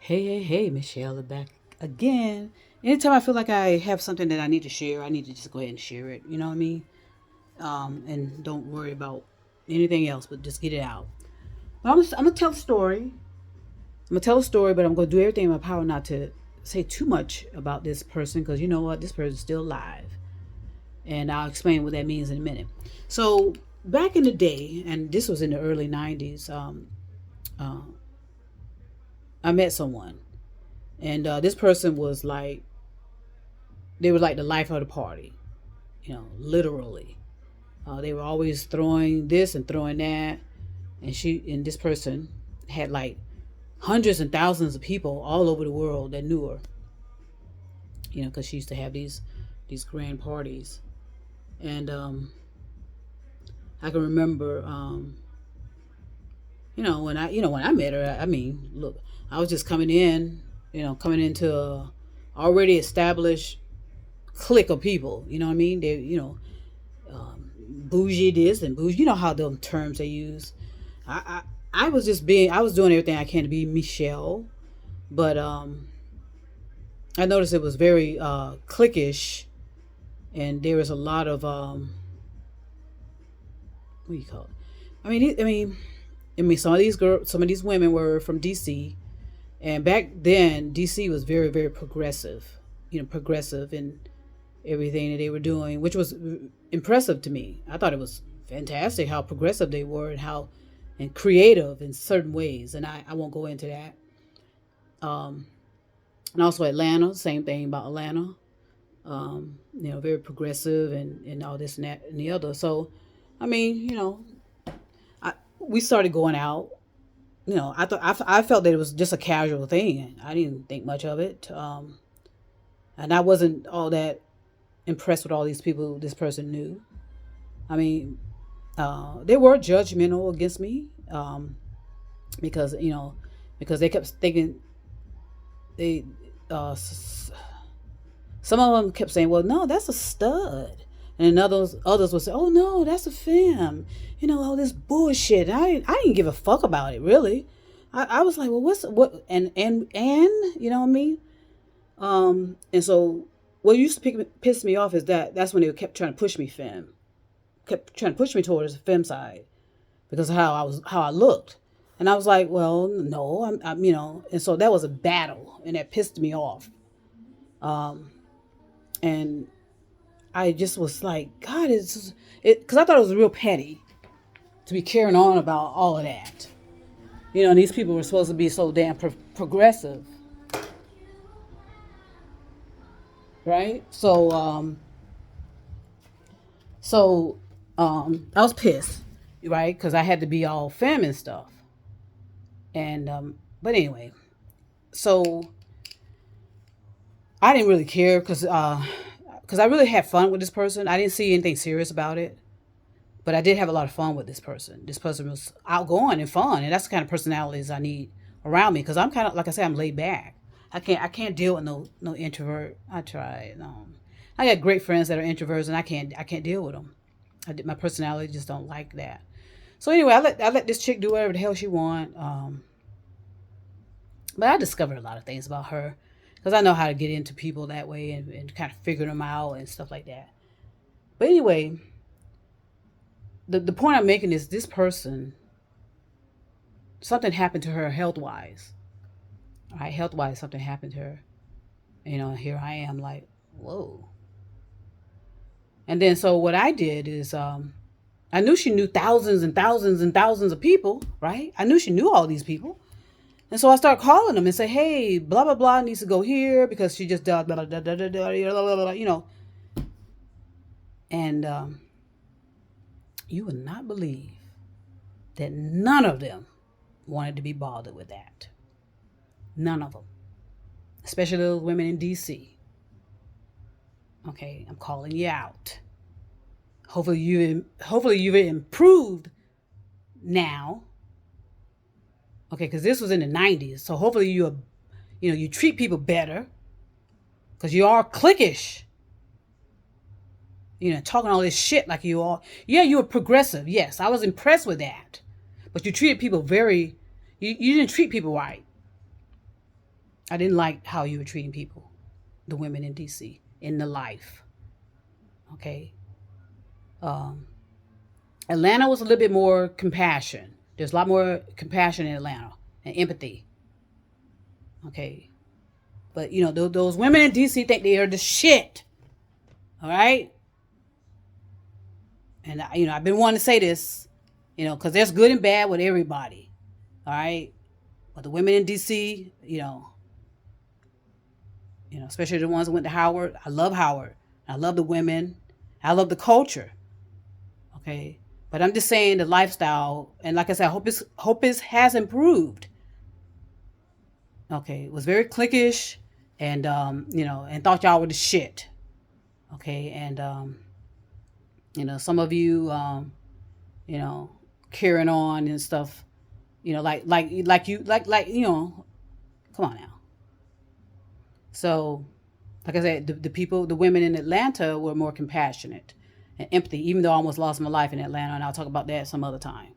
Hey, Michelle, back again. Anytime I feel like I have something that I need to share, I need to just go ahead and share it. You know what I mean? And don't worry about anything else, but just get it out. But I'm gonna tell a story. I'm gonna tell a story, but I'm gonna do everything in my power not to say too much about this person because you know what? This person's still alive, and I'll explain what that means in a minute. So back in the day, and this was in the early '90s, uh, I met someone, and this person was like they were like the life of the party, literally. They were always throwing this and throwing that, and this person had like hundreds and thousands of people all over the world that knew her, because she used to have these grand parties, and I can remember, when I met her. I mean, look, I was just coming into a already established clique of people. You know what I mean? Bougie this and bougie. You know how those terms they use. I was I was doing everything I can to be Michelle, but I noticed it was very cliquish, and there was a lot of what do you call it? I mean, some of these women were from DC, and back then DC was very, very progressive. Progressive in everything that they were doing, which was impressive to me. I thought it was fantastic how progressive they were and creative in certain ways. And I won't go into that. Um, and also Atlanta, same thing about Atlanta. Very progressive and all this and that and the other. So, I mean, we started going out. I felt that it was just a casual thing. I didn't think much of it, and I wasn't all that impressed with all these people this person knew. I mean, they were judgmental against me, because because they kept thinking they some of them kept saying, "Well, no, that's a stud," and others would say, "Oh no, that's a femme." All this bullshit. I didn't give a fuck about it really. I was like, "Well, what?" And you know what I mean. And so what used to piss me off is that's when they kept trying to push me femme, kept trying to push me towards the femme side because of how I looked. And I was like, well, no, and so that was a battle, and that pissed me off. Um, and I just was like, God, because I thought it was real petty to be carrying on about all of that. And these people were supposed to be so damn progressive, right? So I was pissed, right? Because I had to be all femme and stuff. And but anyway, so I didn't really care because I really had fun with this person. I didn't see anything serious about it, but I did have a lot of fun with this person. This person was outgoing and fun, and that's the kind of personalities I need around me because I'm kind of like I said, I'm laid back. I can't deal with no introvert. I tried. I got great friends that are introverts, and I can't deal with them. My personality just don't like that. So anyway, I let this chick do whatever the hell she want. But I discovered a lot of things about her because I know how to get into people that way and kind of figure them out and stuff like that. But anyway, the point I'm making is this person, something happened to her health wise. All right, health wise, something happened to her. Here I am like, whoa. And then so what I did is I knew she knew thousands and thousands and thousands of people, right? I knew she knew all these people. And so I start calling them and say, hey, blah, blah, blah needs to go here because she just blah, blah, blah, blah, blah, blah, blah, blah, And you would not believe that none of them wanted to be bothered with that. None of them. Especially those women in D.C. Okay, I'm calling you out. Hopefully you've improved now. Okay, because this was in the '90s, so hopefully you treat people better, because you are cliquish. Talking all this shit like you are. Yeah, you were progressive. Yes, I was impressed with that, but you treated people you didn't treat people right. I didn't like how you were treating people, the women in DC, in the life. Okay. Um, Atlanta was a little bit more compassion. There's a lot more compassion in Atlanta and empathy. Okay. But, those women in DC think they are the shit. All right. And, I've been wanting to say this, because there's good and bad with everybody. All right. But the women in DC, especially the ones that went to Howard. I love Howard. I love the women. I love the culture. Okay. But I'm just saying the lifestyle, and like I said, I hope it has improved. Okay. It was very cliquish and, and thought y'all were the shit. Okay. And, some of you, you know, carrying on and stuff, come on now. So, like I said, the people, the women in Atlanta were more compassionate and empathy, even though I almost lost my life in Atlanta, and I'll talk about that some other time.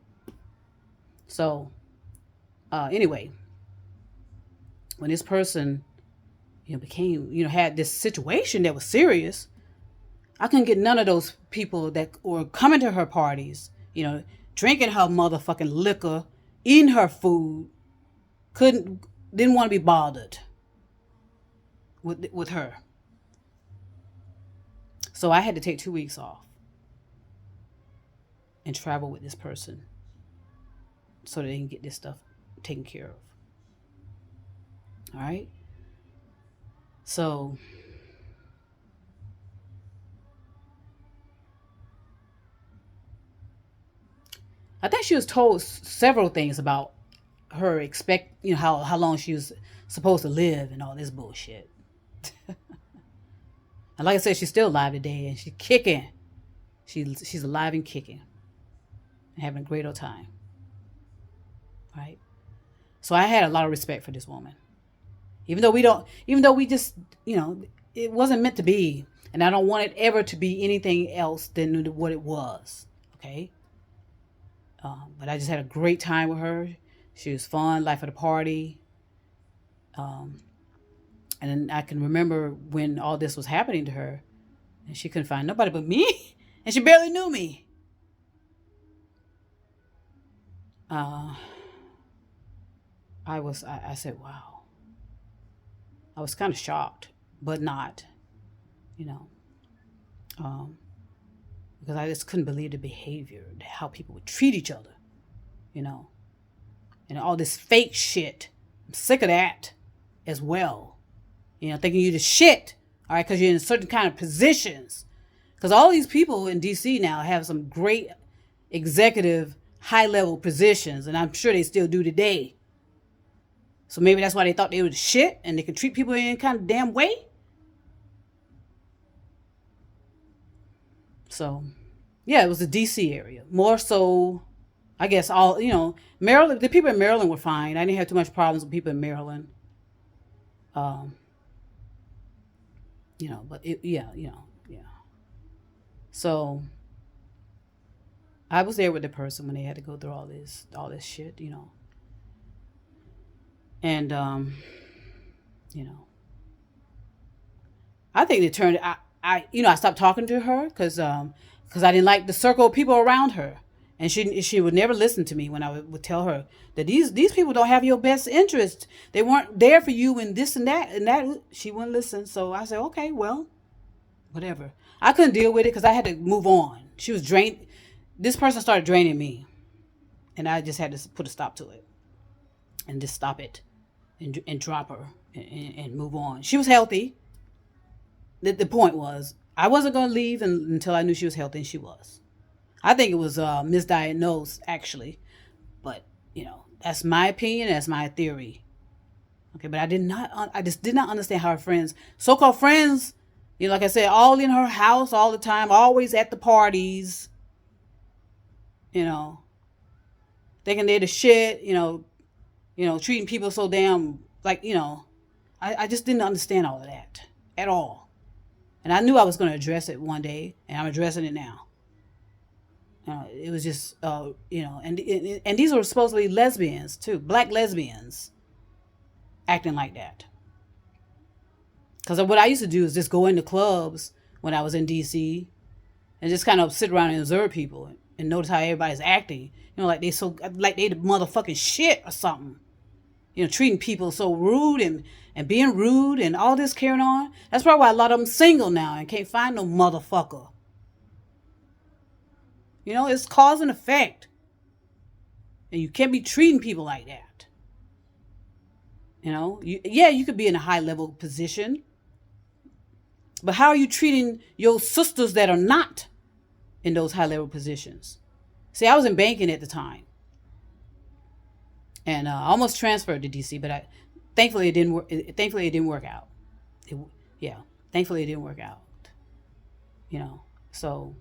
So, anyway, when this person, had this situation that was serious, I couldn't get none of those people that were coming to her parties, drinking her motherfucking liquor, eating her food, didn't want to be bothered with her. So I had to take 2 weeks off and travel with this person so that they can get this stuff taken care of. All right. So I think she was told several things about her how long she was supposed to live and all this bullshit. And like I said, she's still alive today and she's kicking. She's alive and kicking and having a great old time. Right? So I had a lot of respect for this woman. Even though we just, it wasn't meant to be. And I don't want it ever to be anything else than what it was. Okay? But I just had a great time with her. She was fun, life of the party. And then I can remember when all this was happening to her, and she couldn't find nobody but me, and she barely knew me. I said, wow. I was kind of shocked, but not, because I just couldn't believe the behavior, how people would treat each other, and all this fake shit. I'm sick of that as well. Thinking you're the shit, all right, because you're in certain kind of positions. Because all these people in D.C. now have some great executive, high-level positions, and I'm sure they still do today. So maybe that's why they thought they were the shit, and they could treat people in any kind of damn way. So, yeah, it was the D.C. area. More so, I guess, Maryland, the people in Maryland were fine. I didn't have too much problems with people in Maryland. But yeah. So I was there with the person when they had to go through all this shit, and I think it turned. I stopped talking to her because I didn't like the circle of people around her, and she would never listen to me when I would tell her that these people don't have your best interest. They weren't there for you and this and that. She wouldn't listen. So I said, okay, well, whatever. I couldn't deal with it because I had to move on. She was drained. This person started draining me, and I just had to put a stop to it, and just stop it, and drop her and move on. She was healthy. The point was I wasn't going to leave until I knew she was healthy, and she was. I think it was misdiagnosed, actually. But, that's my opinion. That's my theory. Okay, but I just did not understand how her friends, so-called friends, like I said, all in her house all the time, always at the parties, thinking they're the shit, treating people so damn, like, I just didn't understand all of that at all. And I knew I was going to address it one day, and I'm addressing it now. It was just, and these were supposedly lesbians too, black lesbians, acting like that. Because what I used to do is just go into clubs when I was in DC and just kind of sit around and observe people and notice how everybody's acting. You know, like they the motherfucking shit or something. You know, treating people so rude and being rude and all this carrying on. That's probably why a lot of them single now and can't find no motherfucker. You know, it's cause and effect. And you can't be treating people like that. You know, you could be in a high level position. But how are you treating your sisters that are not in those high level positions? See, I was in banking at the time. And I almost transferred to DC, but thankfully it didn't work. Thankfully it didn't work out. Thankfully it didn't work out. You know, so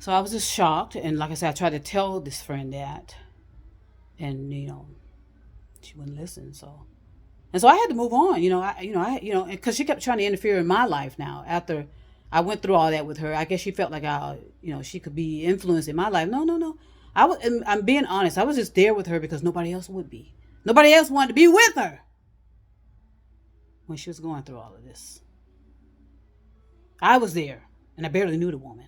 I was just shocked, and like I said, I tried to tell this friend that, and you know, she wouldn't listen. So I had to move on. Because she kept trying to interfere in my life. Now after I went through all that with her, I guess she felt like she could be influenced in my life. No. I'm being honest. I was just there with her because nobody else would be. Nobody else wanted to be with her when she was going through all of this. I was there, and I barely knew the woman.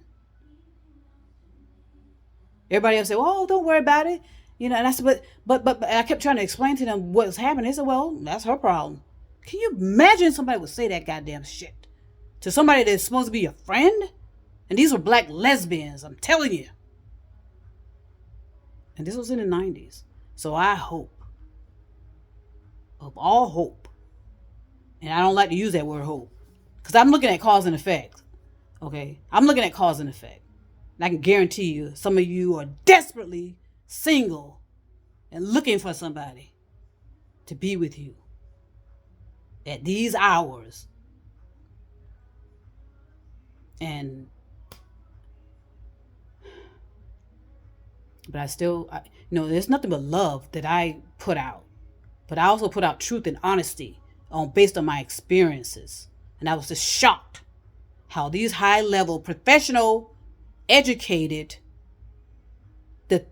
Everybody else said, "Oh, don't worry about it." You know, and I said, but I kept trying to explain to them what was happening. They said, "Well, that's her problem." Can you imagine somebody would say that goddamn shit to somebody that's supposed to be your friend? And these were black lesbians, I'm telling you. And this was in the 90s. So I hope, of all hope, and I don't like to use that word hope, because I'm looking at cause and effect. Okay? I'm looking at cause and effect. And I can guarantee you, some of you are desperately single and looking for somebody to be with you at these hours. But I still, there's nothing but love that I put out. But I also put out truth and honesty based on my experiences. And I was just shocked how these high-level, professional, educated, I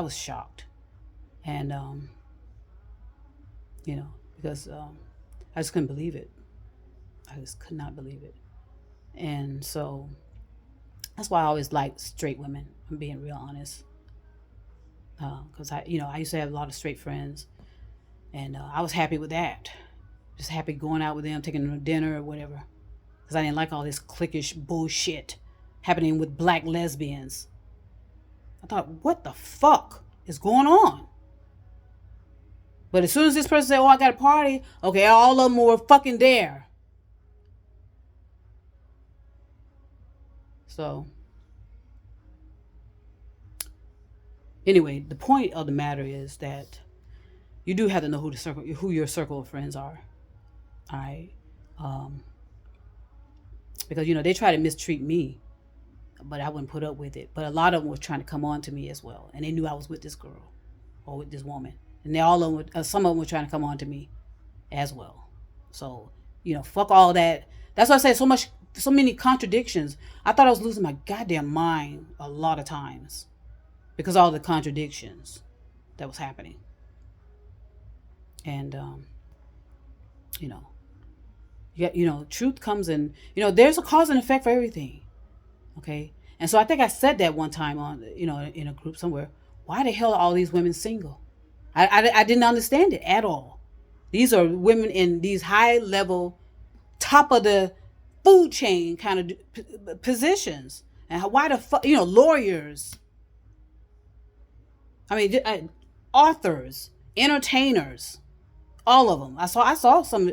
was shocked. And, because I just couldn't believe it. I just could not believe it. And so that's why I always liked straight women. I'm being real honest. Because I used to have a lot of straight friends, and I was happy with that. Just happy going out with them, taking them to dinner or whatever. Because I didn't like all this cliquish bullshit happening with black lesbians. I thought, what the fuck is going on? But as soon as this person said, "Oh, I got a party," okay, all of them were fucking there. So, anyway, the point of the matter is that you do have to know who your circle of friends are. All right, because they try to mistreat me, but I wouldn't put up with it. But a lot of them were trying to come on to me as well, and they knew I was with this girl or with this woman, and some of them were trying to come on to me as well. So fuck all that. That's why I say so many contradictions. I thought I was losing my goddamn mind a lot of times because of all the contradictions that was happening. And truth comes in. There's a cause and effect for everything. Okay, and so I think I said that one time on in a group somewhere. Why the hell are all these women single? I didn't understand it at all. These are women in these high level, top of the food chain kind of positions, and why the fuck, lawyers, authors, entertainers, all of them. I saw some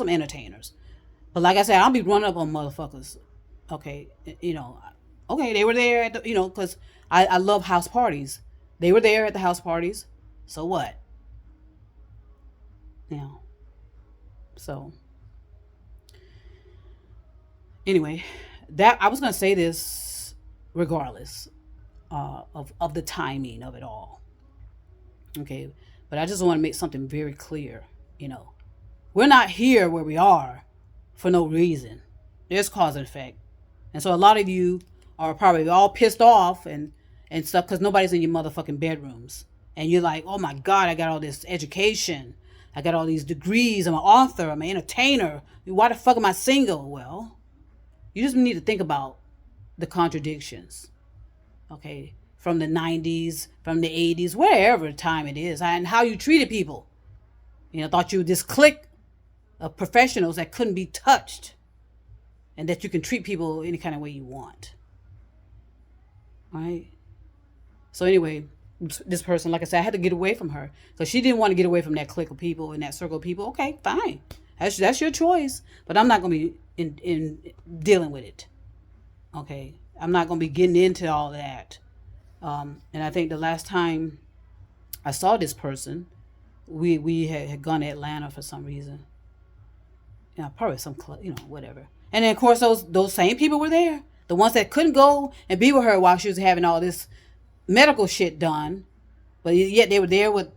entertainers, but like I said, I'll be running up on motherfuckers. Okay, okay, they were there at the, because I love house parties. They were there at the house parties. So what? So. Anyway, that I was going to say this regardless of the timing of it all. Okay, but I just want to make something very clear. We're not here where we are for no reason. There's cause and effect. And so a lot of you are probably all pissed off and and stuff because nobody's in your motherfucking bedrooms. And you're like, oh my God, I got all this education. I got all these degrees. I'm an author. I'm an entertainer. Why the fuck am I single? Well, you just need to think about the contradictions. Okay. From the 90s, from the 80s, wherever time it is, and how you treated people. Thought you were this clique of professionals that couldn't be touched and that you can treat people any kind of way you want. All right. So anyway, this person, like I said, I had to get away from her because she didn't want to get away from that clique of people and that circle of people. Okay, fine. That's your choice. But I'm not going to be in dealing with it. Okay. I'm not going to be getting into all that. And I think the last time I saw this person, we had gone to Atlanta for some reason. Probably some club, whatever. And then of course those same people were there. The ones that couldn't go and be with her while she was having all this medical shit done, but yet they were there with,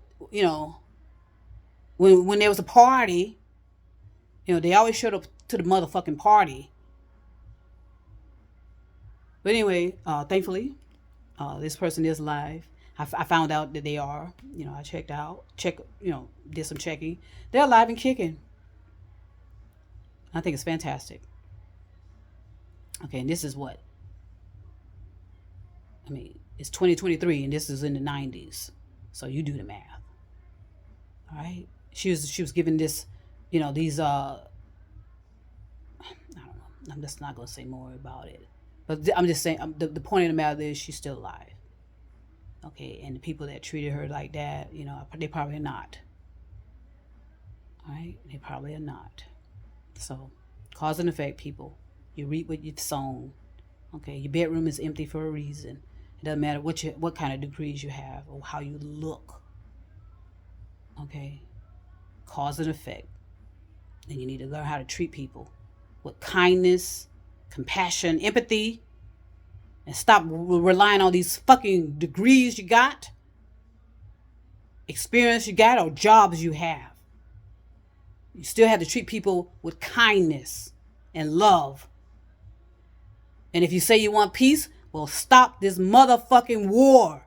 when there was a party, they always showed up to the motherfucking party. But anyway, thankfully, this person is live. I found out that they are. I did some checking. They're alive and kicking. I think it's fantastic. Okay, and this is what? It's 2023 and this is in the 90s. So you do the math. All right? She was given this, these I don't know. I'm just not going to say more about it. But I'm just saying the point of the matter is she's still alive. Okay, and the people that treated her like that, they probably are not. All right? They probably are not. So, cause and effect, people. You reap what you've sown. Okay, your bedroom is empty for a reason. It doesn't matter what kind of degrees you have or how you look. Okay, cause and effect. And you need to learn how to treat people with kindness, compassion, empathy, and stop relying on these fucking degrees you got, experience you got, or jobs you have. You still have to treat people with kindness and love. And if you say you want peace, well, stop this motherfucking war.